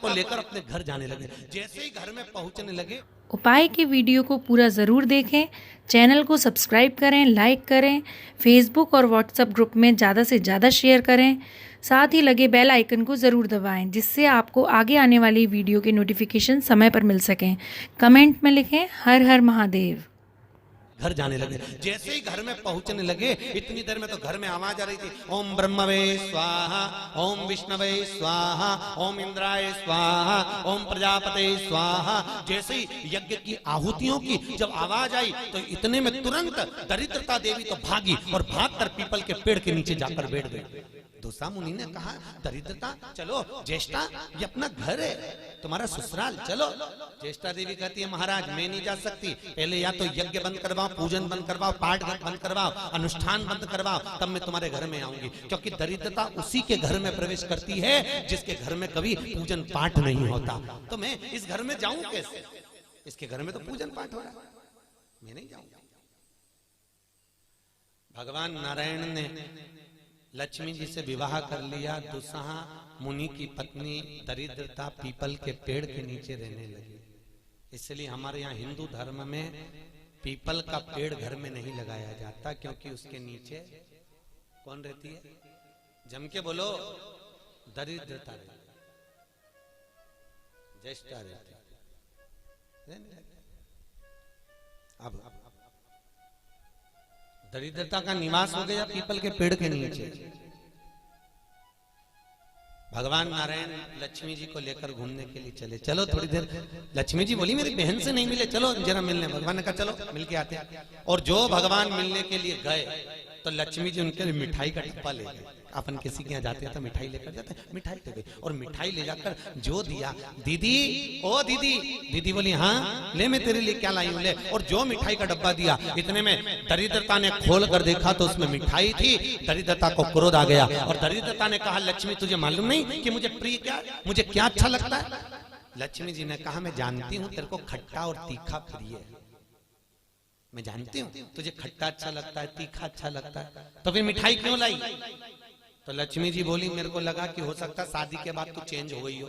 को लेकर अपने घर जाने लगे। जैसे ही घर में पहुंचने लगे, उपाय की वीडियो को पूरा ज़रूर देखें, चैनल को सब्सक्राइब करें, लाइक करें, फेसबुक और व्हाट्सएप ग्रुप में ज़्यादा से ज़्यादा शेयर करें, साथ ही लगे बेल आइकन को ज़रूर दबाएं जिससे आपको आगे आने वाली वीडियो के नोटिफिकेशन समय पर मिल सकें। कमेंट में लिखें हर हर महादेव। घर जाने लगे। जैसे ही घर में पहुंचने लगे, इतनी देर में तो घर में आवाज आ रही थी, ओम ब्रह्मवे स्वाहा, ओम विष्णवे स्वाहा, ओम इंद्राय स्वाहा, ओम प्रजापते स्वाहा। जैसे ही यज्ञ की आहुतियों की जब आवाज आई तो इतने में तुरंत दरिद्रता देवी तो भागी और भागकर पीपल के पेड़ के नीचे जाकर बैठ गई। दूसरा मुनि ने कहा, दरिद्रता चलो, ज्येष्ठा ये अपना घर है, तुम्हारा ससुराल, चलो। ज्येष्ठा देवी कहती है, महाराज मैं नहीं जा सकती, पहले या तो यज्ञ बंद करवाओ, पूजन बंद करवाओ, पाठ बंद करवाओ, अनुष्ठान बंद करवाओ, तब मैं तुम्हारे घर में आऊंगी। क्योंकि दरिद्रता उसी के घर में प्रवेश करती है जिसके घर में कभी पूजन पाठ नहीं होता। तो मैं इस घर में जाऊं कैसे? इसके घर में तो पूजन पाठ हो रहा है, मैं नहीं जाऊंगा। भगवान नारायण ने लक्ष्मी जी से विवाह कर लिया। दुस्साह मुनि की पत्नी दरिद्रता पीपल के पेड़ के नीचे रहने लगी। इसलिए हमारे यहाँ हिंदू धर्म में पीपल का पेड़ घर में नहीं लगाया जाता, क्योंकि उसके नीचे कौन रहती है? जम के बोलो, दरिद्रता रहती, ज्येष्ठा रहती। अब दरिद्रता का निवास हो गया पीपल के पेड़ के नीचे। भगवान नारायण लक्ष्मी जी को लेकर घूमने के लिए चले। चलो थोड़ी देर, लक्ष्मी जी बोली मेरी बहन से नहीं मिले, चलो जरा मिलने। भगवान ने कहा चलो मिल के आते हैं। और जो भगवान मिलने के लिए गए तो लक्ष्मी जी उनके लिए मिठाई का डिब्बा ले गए। अपन किसी के यहाँ जाते हैं तो मिठाई लेकर जाते हैं, मिठाई ले गई और मिठाई ले जाकर जो दिया, दीदी ओ दीदी, दीदी बोली हाँ ले, मैं तेरे लिए क्या लाई हूं, ले। और जो मिठाई का डब्बा दिया, इतने में दरिद्रता ने खोल कर देखा तो उसमें मिठाई थी। दरिद्रता को क्रोध आ गया और दरिद्रता ने कहा, लक्ष्मी तुझे मालूम नहीं कि मुझे प्रिय क्या, मुझे क्या अच्छा लगता है? लक्ष्मी जी ने कहा, मैं जानती हूँ तेरे को खट्टा और तीखा प्रिय है, मैं जानती हूँ तुझे खट्टा अच्छा लगता है, तीखा अच्छा लगता है, तो फिर मिठाई क्यों लाई? तो लक्ष्मी जी बोली, मेरे को लगा कि हो सकता है शादी के बाद तू चेंज हो गई हो,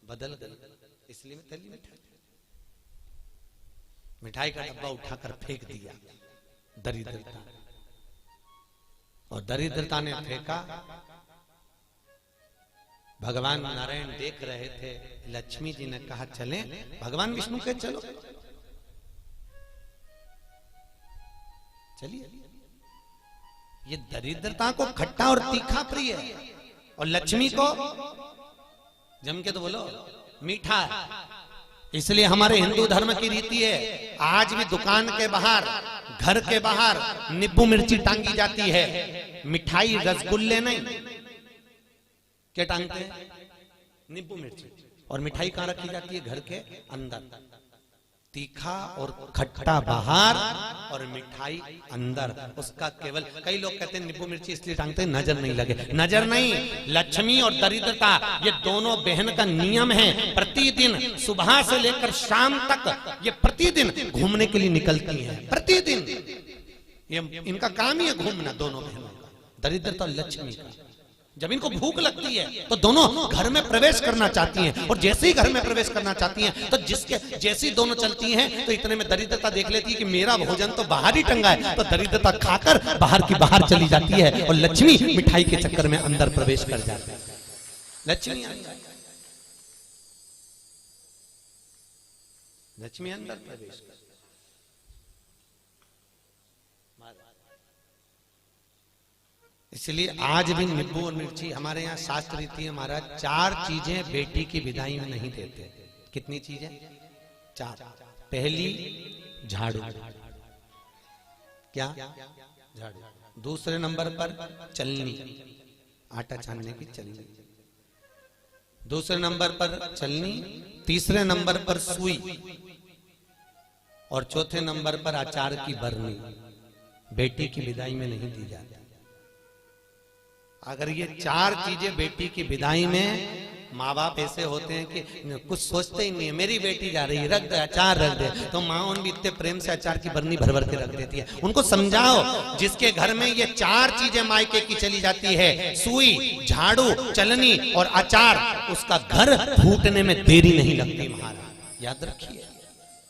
बदल गई, इसलिए मैं तेरी मिठाई। मिठाई का डब्बा उठाकर फेंक दिया दरिद्रता, और दरिद्रता ने फेंका। भगवान नारायण देख रहे थे। लक्ष्मी जी ने कहा चलें, भगवान विष्णु के चलो, चलिए। ये दरिद्रता को खट्टा और तीखा प्रिय है और लक्ष्मी को जम के तो बोलो मीठा है। इसलिए हमारे हिंदू धर्म की रीति है, आज भी दुकान के बाहर, घर के बाहर नींबू मिर्ची टांगी जाती है, मिठाई रसगुल्ले नहीं। क्या टांगते हैं? नींबू मिर्ची। और मिठाई कहाँ रखी जाती है? घर के अंदर। तीखा और खट्टा बाहर और मिठाई अंदर। उसका केवल, कई लोग कहते हैं नींबू मिर्ची इसलिए टांगते हैं नजर नहीं लगे। नजर नहीं, लक्ष्मी और दरिद्रता ये दोनों बहन का नियम है। प्रतिदिन सुबह से लेकर शाम तक ये प्रतिदिन घूमने के लिए निकलती हैं। प्रतिदिन ये इनका काम ही है घूमना, दोनों बहनों का, दरिद्रता और लक्ष्मी का। जब इनको भूख लगती है तो दोनों घर में प्रवेश करना चाहती हैं, और जैसे ही घर में प्रवेश करना चाहती हैं तो जिसके जैसी दोनों चलती हैं तो इतने में दरिद्रता देख लेती है कि मेरा भोजन तो बाहर ही टंगा है, तो दरिद्रता खाकर बाहर की बाहर चली जाती है और लक्ष्मी मिठाई के चक्कर में अंदर प्रवेश कर जाती है। लक्ष्मी लक्ष्मी अंदर प्रवेश कर। इसलिए आज भी नींबू और मिर्ची हमारे यहाँ शास्त्र रीति है महाराज, 4 चीजें बेटी की विदाई में नहीं देते। कितनी चीजें? 4। पहली झाड़ू, क्या? झाड़ू। दूसरे नंबर पर चलनी, आटा छानने की चलनी। दूसरे नंबर पर चलनी, तीसरे नंबर पर सुई, और चौथे नंबर पर अचार की बरनी। बेटी की विदाई में नहीं दी जाती। अगर ये 4 चीजें बेटी की विदाई में माँ बाप ऐसे होते हैं कि कुछ सोचते ही नहीं है। मेरी बेटी जा रही है, रख दे अचार रख दे, तो माँ उन भी इतने प्रेम से अचार की बरनी भर भर के रख देती है। उनको समझाओ, जिसके घर में ये चार चीजें मायके की चली जाती है, सुई, झाड़ू, चलनी और अचार, उसका घर फूटने में देरी नहीं लगती महाराज, याद रखिए।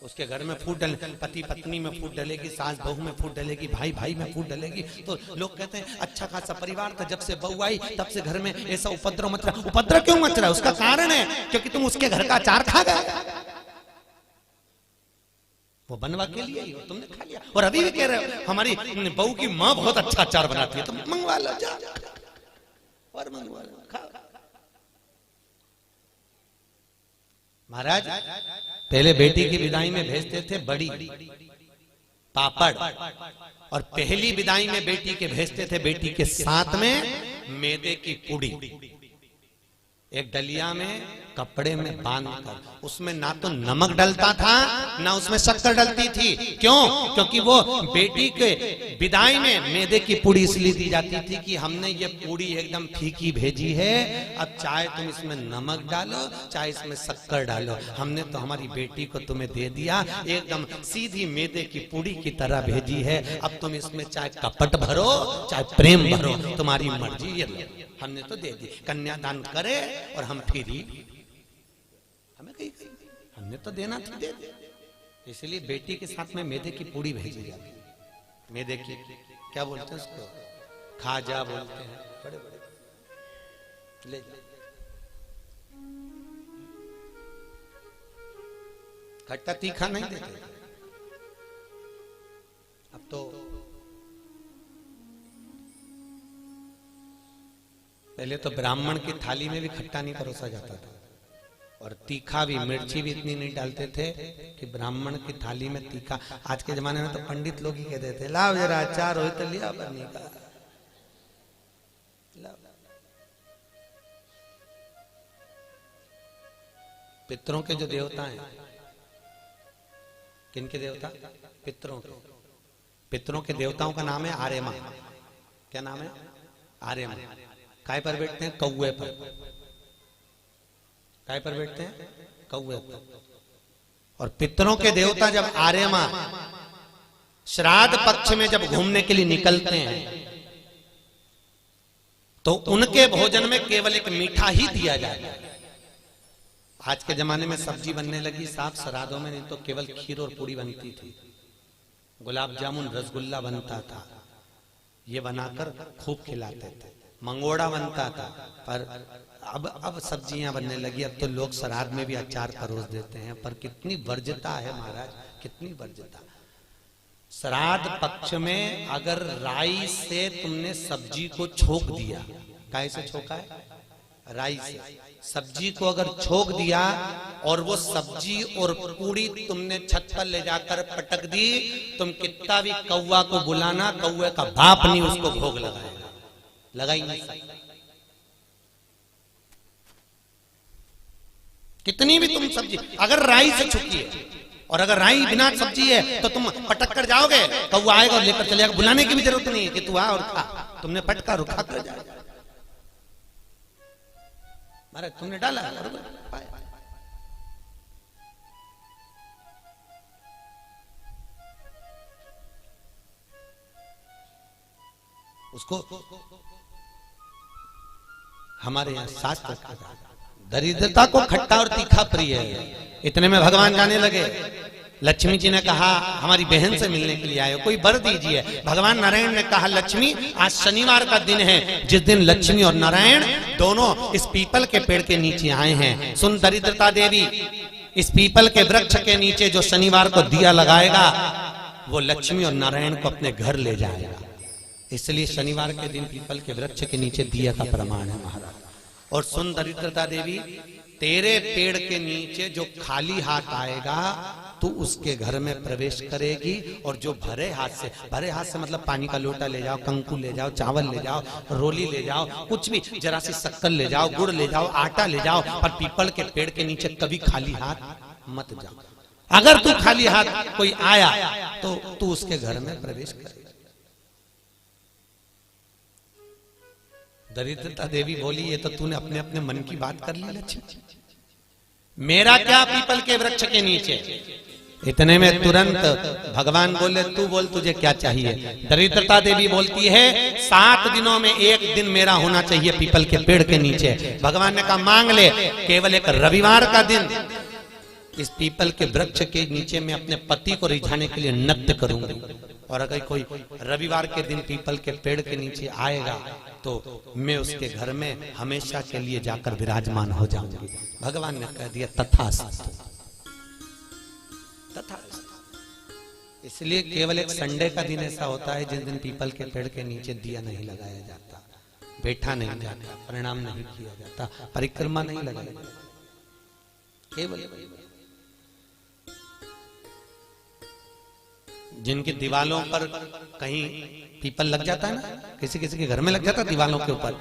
उसके घर में फूट डले, पति पत्नी में फूट डलेगी, सास बहू में फूट डलेगी, भाई भाई में फूट डलेगी। तो लोग कहते हैं अच्छा खासा परिवार था, जब से बहू आई तब से घर में ऐसा उपद्रव मच रहा। उपद्रव क्यों मच रहा है? उसका कारण है क्योंकि तुम उसके घर का अचार खा गए, वो बनवा के लिए ही तुमने खा लिया। और अभी भी कह रहे हो हमारी बहू की माँ बहुत अच्छा अचार बनाती है, तो मंगवा लो, और मंगवा लो, खाओ। महाराज पहले बेटी की विदाई में भेजते थे बड़ी, पापड़, और पहली विदाई में बेटी के भेजते थे बेटी के साथ में मैदे की पूड़ी, एक डलिया में कपड़े में बांधकर। उसमें ना तो नमक डलता था ना उसमें शक्कर डलती थी। क्यों? क्योंकि वो बेटी के विदाई में मैदे की पूड़ी इसलिए दी जाती थी कि हमने ये पूड़ी एकदम फीकी भेजी है, अब चाहे तुम इसमें नमक डालो चाहे इसमें शक्कर डालो, हमने तो हमारी बेटी को तुम्हें दे दिया, एकदम सीधी मैदे की पूड़ी की तरह भेजी है। अब तुम इसमें चाहे कपट भरो चाहे प्रेम भरो, तुम्हारी मर्जी, ये हमने तो दे दी। कन्यादान करे और हम फ्री, हमें कहीं हमने तो देना था, दे दे। इसलिए बेटी के साथ में मैदे की पूड़ी भेजी जाती है। मैदे की क्या बोलते हैं उसको? खाजा बोलते हैं, बड़े बड़े ले खट्टा तीखा नहीं देते। अब तो पहले तो ब्राह्मण की थाली में भी खट्टा नहीं परोसा जाता था, और तीखा भी, मिर्ची भी इतनी नहीं डालते थे कि ब्राह्मण की थाली में तीखा। आज के जमाने में तो पंडित लोग ही कह देते लाओ जरा अचार हो तो लिया बनी का। पितरों के जो देवता हैं, किनके देवता? पितरों के। पितरों के देवताओं का नाम है आर्यमा। क्या नाम है? आर्यमा। काय पर बैठते हैं? कौवे पर। काय पर बैठते हैं? कौवे पर। और पितरों के देवता जब आर्यमा श्राद्ध पक्ष में जब घूमने के लिए निकलते हैं तो उनके भोजन में केवल एक मीठा ही दिया जाता है। आज के जमाने में सब्जी बनने लगी साफ श्राद्धों में, नहीं तो केवल खीर और पूरी बनती थी, गुलाब जामुन रसगुल्ला बनता था, ये बनाकर खूब खिलाते थे, मंगोड़ा बनता था। पर अब सब्जियां बनने लगी, अब तो लोग श्राद्ध में भी अचार परोस देते हैं। पर कितनी वर्ज्यता है महाराज, कितनी वर्ज्यता। श्राद्ध पक्ष में अगर राई से तुमने सब्जी को छोक दिया, काहे से छोका है? राई से। सब्जी को अगर छोक दिया और वो सब्जी और पूड़ी तुमने छत पर ले जाकर पटक दी, तुम कितना भी कौवा को बुलाना, कौवे का बाप नहीं उसको भोग लगाएगा, लगा ही नहीं सकता। कितनी भी तुम सब्जी अगर राई से छुकी है, और अगर राई बिना सब्जी है तो तुम पटक कर जाओगे, कौवा आएगा और लेकर चलेगा, बुलाने की भी जरूरत नहीं है कि तू आ और खा, तुमने पटका और खा कर जाएगा। अरे तुमने डाला उसको। हमारे यहाँ शास्त्र दरिद्रता को खट्टा और तीखा प्रिय है। इतने में भगवान जाने लगे। लक्ष्मी जी ने कहा हमारी बहन से मिलने के लिए आए हो, कोई वर दीजिए। भगवान नारायण ने कहा लक्ष्मी आज शनिवार का दिन है, जिस दिन लक्ष्मी और नारायण दोनों इस पीपल के पेड़ के नीचे आए हैं। सुन दरिद्रता देवी, इस पीपल के वृक्ष के नीचे जो शनिवार को दिया लगाएगा वो लक्ष्मी और नारायण को अपने घर ले जाएगा। इसलिए शनिवार के दिन पीपल के वृक्ष के नीचे दिया का प्रमाण है महाराज। और सुन दरिद्रता देवी, तेरे पेड़ के नीचे जो खाली हाथ आएगा तू उसके घर में प्रवेश करेगी, और जो भरे हाथ से मतलब पानी का लोटा ले जाओ, कंकु ले जाओ, चावल ले जाओ, रोली ले जाओ, कुछ भी, जरा सी शक्कर ले जाओ, गुड़ ले जाओ, आटा ले जाओ, पर पीपल के पेड़ के नीचे कभी खाली हाथ मत जाओ। अगर तू खाली हाथ कोई आया तो तू उसके घर में प्रवेश करेगा। दरिद्रता देवी बोली, ये तो तूने अपने अपने मन की बात कर ली लक्ष्मी। मेरा क्या पीपल के वृक्ष के नीचे। इतने में तुरंत भगवान बोले, तू बोल तुझे क्या चाहिए। दरिद्रता देवी बोलती है 7 दिनों में एक दिन मेरा होना चाहिए पीपल के पेड़ के नीचे। भगवान ने कहा मांग ले, केवल एक रविवार का दिन इस पीपल के वृक्ष के नीचे मैं अपने पति को रिझाने के लिए नृत्य करूंगी। और अगर कोई रविवार के दिन पीपल के पेड़ के नीचे आएगा तो मैं उसके घर में हमेशा के लिए जाकर विराजमान हो जाऊंगी। भगवान ने कह दिया तथास्तु, तथास्तु। इसलिए केवल एक संडे का दिन ऐसा होता है जिस दिन पीपल के पेड़ के नीचे दिया नहीं लगाया जाता, बैठा नहीं जाता, प्रणाम नहीं किया जाता, परिक्रमा नहीं लगाई जाती। केवल जिनकी दीवालों पर कहीं पीपल लग जाता है ना, किसी किसी के घर में लग जाता है दीवालों के ऊपर,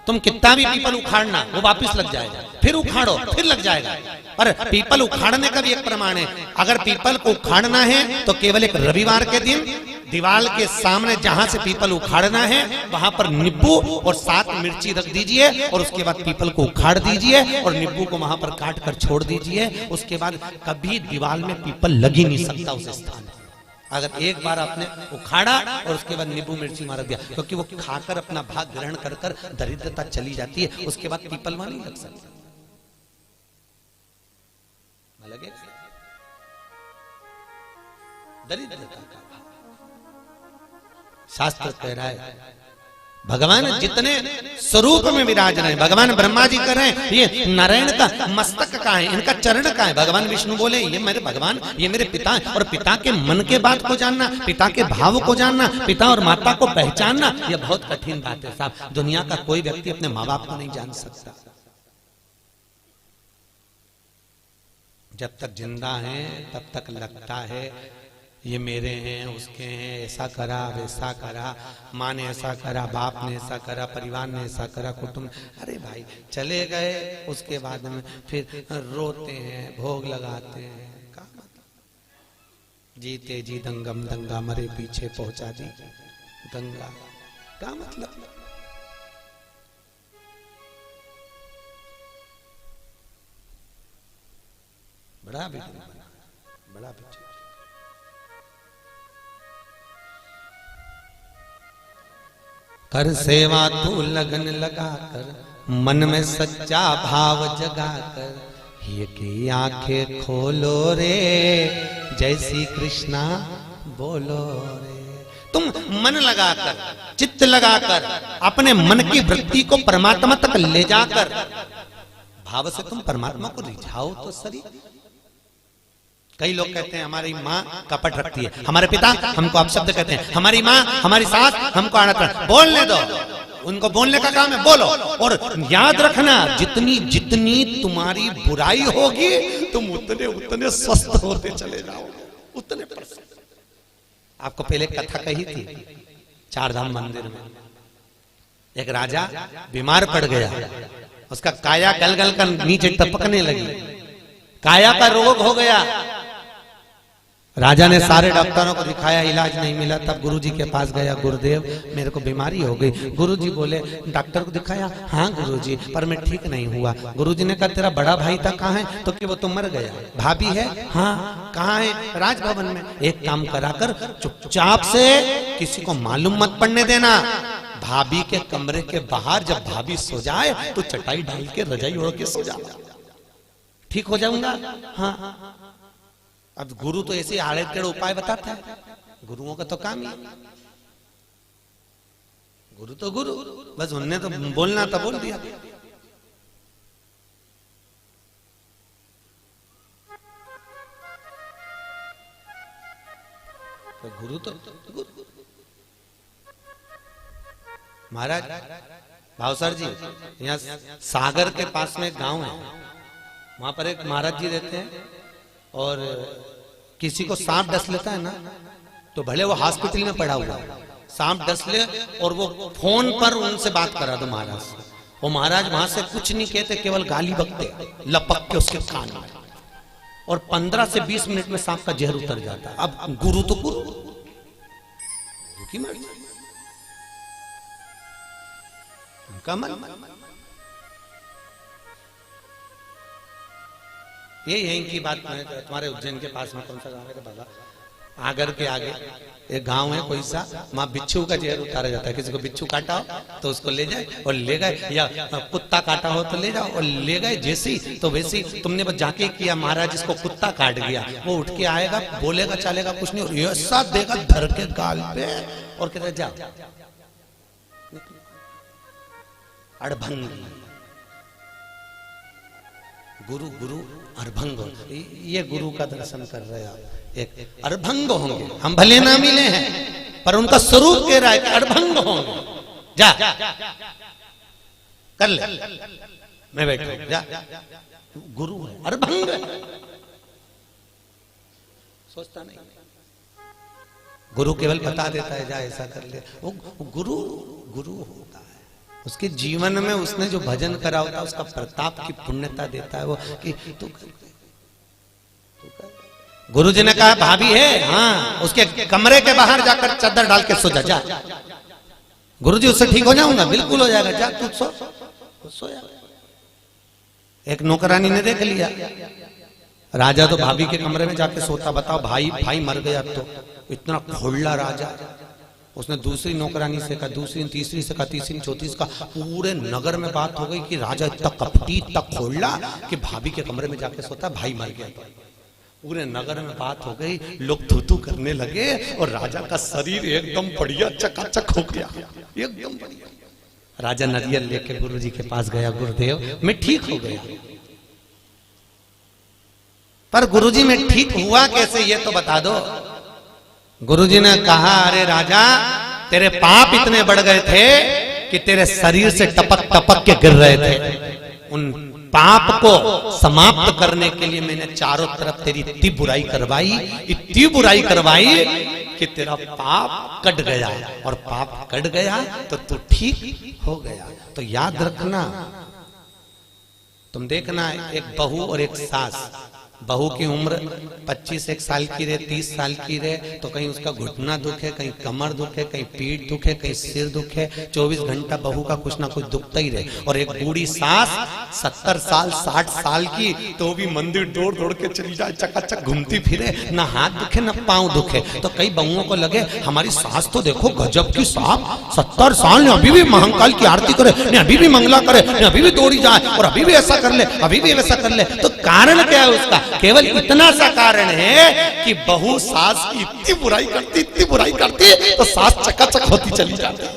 तुम कितना भी पीपल उखाड़ना वो वापस लग जाएगा, फिर उखाड़ो फिर लग जाएगा। और पीपल उखाड़ने का भी एक प्रमाण है, अगर पीपल को उखाड़ना है तो केवल एक रविवार के दिन दीवाल के सामने जहां से पीपल उखाड़ना है वहां पर नींबू और 7 मिर्ची रख दीजिए और उसके बाद पीपल को उखाड़ दीजिए और नींबू को वहां पर काट कर छोड़ दीजिए। उसके बाद कभी दीवाल में पीपल लग ही नहीं सकता उस स्थान में। अगर एक बार आपने उखाड़ा और उसके बाद नींबू मिर्ची मार दिया, क्योंकि वो खाकर अपना भाग ग्रहण कर कर दरिद्रता चली जाती है, उसके बाद पीपल वहां नहीं लग सकता। लगे दरिद्रता का शास्त्र कह रहा है भगवान जितने स्वरूप में विराज रहे हैं, भगवान ब्रह्मा जी कर रहे हैं, ये नारायण का मस्तक का है, इनका चरण का है। भगवान विष्णु बोले ये मेरे भगवान, ये मेरे पिता है। और पिता के मन के बात को जानना, पिता के भाव को जानना, पिता और माता को पहचानना, यह बहुत कठिन बात है साहब। दुनिया का कोई व्यक्ति अपने माँ बाप को नहीं जान सकता। जब तक जिंदा है तब तक लगता है ये मेरे हैं, उसके हैं, ऐसा करा वैसा करा, माँ ने ऐसा करा, बाप ने ऐसा करा, परिवार ने ऐसा करा, कुटुंब। अरे भाई चले गए, उसके बाद में फिर रोते हैं, भोग लगाते हैं। क्या मतलब जीते जी दंगम दंगा, मरे पीछे पहुंचा दी गंगा। क्या मतलब बड़ा बड़ा कर सेवा तू लगन लगा कर, मन में सच्चा भाव जगा कर, ये की आंखें खोलो रे, जय श्री कृष्णा बोलो रे। तुम मन लगाकर, चित्त लगाकर, अपने मन की वृत्ति को परमात्मा तक ले जाकर भाव से तुम परमात्मा को रिझाओ तो सही। कई लोग कहते हैं हमारी माँ कपट रखती है, हमारे पिता हमको अपशब्द कहते हैं, हमारी माँ हमारी सास हमको अड़त। बोलने दो, उनको बोलने का काम है, बोलो। और याद रखना जितनी जितनी तुम्हारी बुराई होगी तुम उतने उतने स्वस्थ होते चले जाओगे, उतने प्रसन्न। आपको पहले कथा कही थी, 4 धाम मंदिर में एक राजा बीमार पड़ गया, उसका काया गलगल कर नीचे टपकने लगी, काया का रोग हो गया। राजा ने सारे डॉक्टरों को दिखाया, इलाज नहीं मिला। तब गुरुजी के पास गया, गुरुदेव मेरे को बीमारी हो गई। गुरुजी बोले डॉक्टर को दिखाया, हाँ गुरुजी पर मैं ठीक नहीं हुआ। गुरुजी ने कहा तेरा बड़ा भाई था कहाँ है? तो कि वो तो मर गया। भाभी है? हाँ। कहाँ है? राजभवन में। एक काम करा कर चुपचाप से किसी को मालूम मत पड़ने देना, भाभी के कमरे के बाहर जब भाभी सो जाए तो चटाई डाल के रजाई ओढ़ के सो जाओ, ठीक हो जाऊंगा। हाँ। अब गुरु तो ऐसे आड़े टेढ़े उपाय बताता है, गुरुओं का तो काम ही, गुरु तो गुरु, बस उनने तो बोलना था बोल दिया। तो गुरु तो गुरु। महाराज भावसर जी, यहाँ सागर के पास में एक गांव है, वहां पर एक महाराज जी रहते हैं, और किसी को सांप डस लेता है ना, तो भले वो हॉस्पिटल में पड़ा हुआ, सांप डस ले और वो फोन पर उनसे बात करा दो महाराज से, वो महाराज वहां से कुछ नहीं कहते, केवल गाली बकते लपक के उसके कान में, और 15 से 20 मिनट में सांप का जहर उतर जाता है। अब गुरु तो गुरु की मर्जी, कमल। ये यहीं की बात है। तुम्हारे उज्जैन के पास में कौन सा गांव है बाबा, आगर के आगे एक गांव है कोई सा, वहां बिच्छू का जहर उतारा जाता है। किसी को बिच्छू काटा हो तो उसको ले जाए और ले गए, या कुत्ता काटा हो तो ले जाओ और ले गए। जैसी तो वैसी तुमने बस जाके किया, महाराज इसको कुत्ता काट गया, वो उठ के आएगा, बोलेगा चालेगा कुछ नहीं, और ऐसा देगा धर के गाल पे और कहता जा अड़भंग। गुरु गुरु अड़भंग, ये गुरु का दर्शन कर रहे आप, एक अड़भंग होंगे। हम भले ना मिले हैं पर उनका स्वरूप कह रहा है कि अड़भंग होंगे। जा कर ले, मैं बैठू, जा गुरु है, अड़भंग है। सोचता नहीं, गुरु केवल बता देता है जा ऐसा कर ले। वो गुरु गुरु होता है, उसके जीवन में उसने जो भजन करा होता है उसका प्रताप की पुण्यता देता है वो कि तू गुरु जी ने कहा भाभी है, हाँ उसके कमरे के बाहर जाकर चादर डाल के सो जा। गुरु जी उससे ठीक हो जाऊंगा, बिल्कुल हो जाएगा, जा तू सोया। एक नौकरानी ने देख लिया, राजा तो भाभी के कमरे में जाके सोता। बताओ भाई मर गया तो इतना खोला राजा। उसने दूसरी नौकरानी से कहा, दूसरी तीसरी से कहा, तीसरी चौथी से कहा, पूरे नगर में बात हो गई कि राजा इतना कपटी इतना खोला कि भाभी के कमरे में जाके सोता, भाई मर गया। पूरे नगर में बात हो गई, लोग थू करने लगे और राजा का शरीर एकदम बढ़िया चकाचक हो गया, एकदम बढ़िया। राजा नारियल लेके गुरु जी के पास गया, गुरुदेव मैं ठीक हो गया। पर गुरु जी मैं ठीक हुआ कैसे ये तो बता दो। गुरुजी ने कहा अरे राजा तेरे पाप इतने बढ़ गए थे कि तेरे शरीर से टपक टपक के गिर रहे थे। उन पाप को समाप्त करने के लिए मैंने चारों तरफ तेरी इतनी बुराई करवाई कि तेरा पाप कट गया, और पाप कट गया तो तू ठीक हो गया। तो याद रखना, तुम देखना एक बहू और एक सास, बहू की उम्र 25 साल की रहे, 30 साल की रहे तो कहीं उसका घुटना दुखे, कहीं कमर दुखे, कहीं पीठ दुखे, कहीं सिर दुखे, 24 घंटा बहू का कुछ ना कुछ दुखता ही रहे। और एक बूढ़ी सास 70 साल 60 साल की तो भी मंदिर दौड़ दौड़ के चली जाए, चकाचक घूमती फिरे, ना हाथ दुखे ना पांव दुखे। तो कई बहुओं को लगे हमारी सास तो देखो गजब की सास, 70 साल ने अभी भी महाकाल की आरती करे, ने अभी भी मंगला करे, ने अभी भी दौड़ी जाए और अभी भी ऐसा कर ले, अभी भी वैसा कर ले। तो कारण क्या है उसका? केवल इतना सा कारण है कि बहू सास की इतनी बुराई करती तो सास चकाचक होती चली जाती,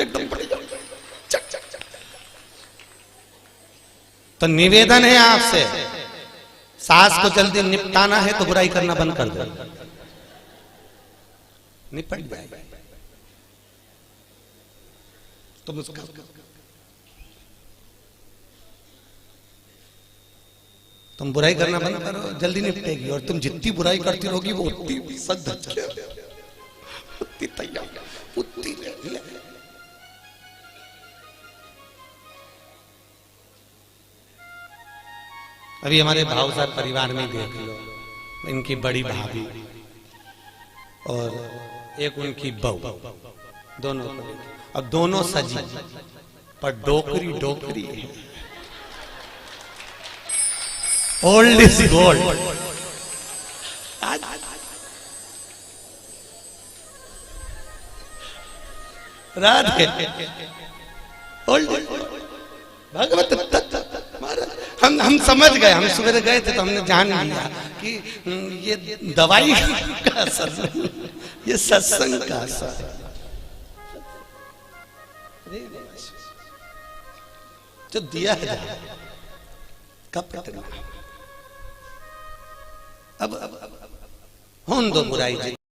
एकदम बढ़िया चक चक चक। तो निवेदन है आपसे, सास को जल्दी निपटाना है तो बुराई करना बंद कर दो, निपट जाए। तुम उसका तुम बुराई करना बंद करो, जल्दी निपटेगी। और तुम जितनी बुराई करती रहोगी वो उतनी सद धक्के, उतनी तैयार, उतनी ले। अभी हमारे भाव साहब परिवार में देख लो, इनकी बड़ी भाभी और एक उनकी बहू, दोनों को, अब दोनों सजी पर डोकरी है। Old is gold. Radhe old भगवत हम समझ गए, हम सवेरे गए थे तो हमने जान लिया कि ये दवाई का असर, ये सत्संग का असर। जो दिया है कपट अब हों दो बुराई।